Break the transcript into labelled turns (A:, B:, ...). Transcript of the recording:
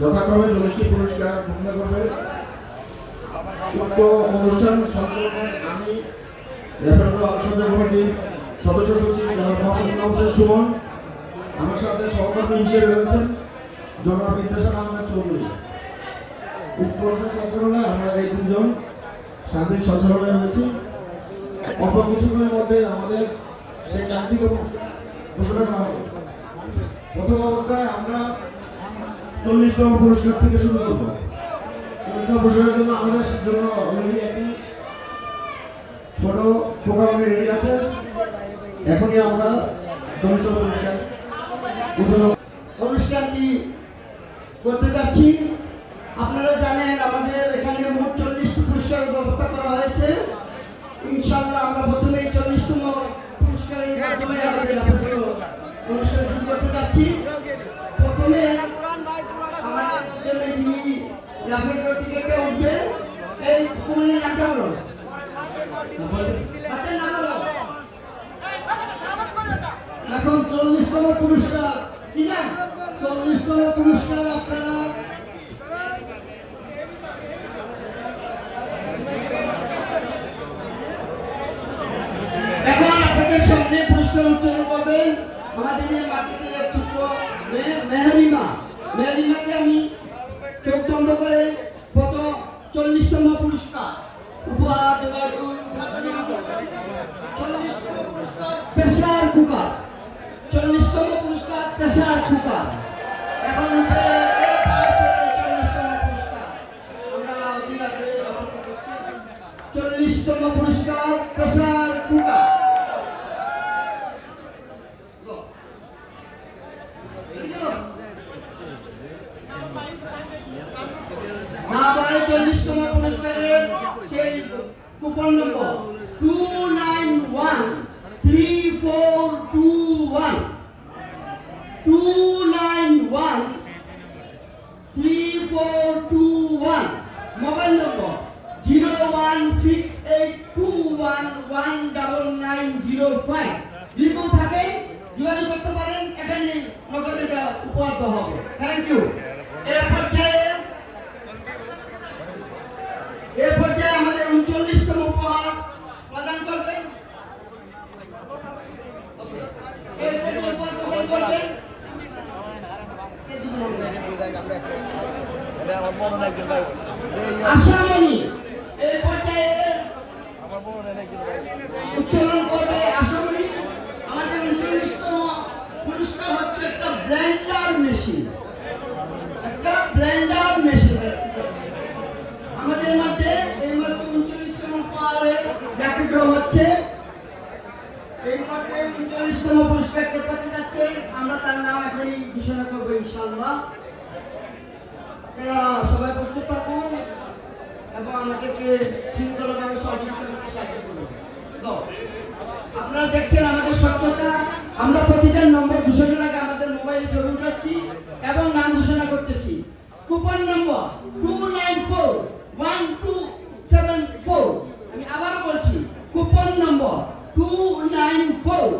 A: যথাক্রমে 40টি পুরস্কার ঘোষণা করবে। উক্ত অনুষ্ঠান সঞ্চালনায় আমি রেফারেন্ট আলোচনা কমিটির সদস্য সচিব জনাব মোহাম্মদ নওশাদ সুমন, আমার সাথে সহকর্মী হিসেবে রয়েছেন জনাব বিদ্যাসাগর আহমেদ চৌধুরী। উক্ত অনুষ্ঠান সঞ্চালনায় আমরা এই দুজন সার্বিক সঞ্চালনায় রয়েছি। অল্প কিছুক্ষণের মধ্যে আমাদের সেই কাঙ্ক্ষিত ঘোষণা করা হবে। প্রথম অবস্থায় আমরা 40তম পুরস্কার থেকে শুরু করব। 40তম পুরস্কারের জন্য আমাদের জন্য অলরেডি একটি ছোট প্রোগ্রাম রেডি আছে। এখনই আমরা 40তম পুরস্কার
B: অনুষ্ঠানটি করতে যাচ্ছি। আপনারা জানেন আমাদের এখানে মোট 40টি পুরস্কারের ব্যবস্থা করা হয়েছে। ইনশাআল্লাহ আমরা প্রথমে 40তম পুরস্কারের মাধ্যমে আমাদের অনুষ্ঠান শুরু করতে যাচ্ছি। প্রথমে আমাদের যিনি রাফেল টিকেটে উঠবে এই কোনের নামটা বলো। এখন 40তম পুরস্কার কি না? 40তম পুরস্কার আপনারা এখন আপনাদের সামনে পুরস্কার উত্তোলন করবেন আমাদের এই মার্কেটের এক ছোট্ট মেহরিমাকে আমি চোখ বন্ধ করে প্রথম 40তম পুরস্কার উপহার দেওয়ার 40তম পুরস্কার প্রেসার কুকার। 40তম পুরস্কার প্রেসার কুকার। এখন 40তম পুরস্কার আমরা অধীর আগ্রহে অপেক্ষা করছি। 40তম পুরস্কার প্রেসার কুকার। আবার 40তম পুরস্কারের সেই কুপন নম্বর 2913421 2913421। মোবাইল নম্বর 01682119905। যদি কেউ থাকে যোগাযোগ করতে পারেন, এখানে নগদে উপহার দেওয়া হবে। Thank you. এর পর্যায়ে আমাদের 39তম উপহার প্রদান করবেন। আশামণি এই পর্যায়ে উত্তোলন করবে আশামণি। আমাদের 39তম পুরস্কার হচ্ছে একটা ব্লেন্ডার মেশিন। আমাদের মধ্যে এই মধ্যে 39তম উপহারের জ্যাকেট হচ্ছে। এই মুহূর্তে 39তম পুরস্কার কে পেতে যাচ্ছে, আমরা তার নাম এখনই ঘোষণা করবো ইনশাআল্লাহ। আপনারা সবাই প্রস্তুত থাকুন এবং আমাদেরকে শৃঙ্খলাভাবে সহযোগিতা করতে সাহায্য করুন। তো আপনারা দেখছেন আমাদের স্বচ্ছতা। আমরা প্রতিটা নম্বর ঘোষণার আগে আমাদের মোবাইলে ছবি উঠাচ্ছি এবং নাম ঘোষণা করতেছি। কুপন নম্বর 2941274। আমি আবারও বলছি, কুপন নম্বর 294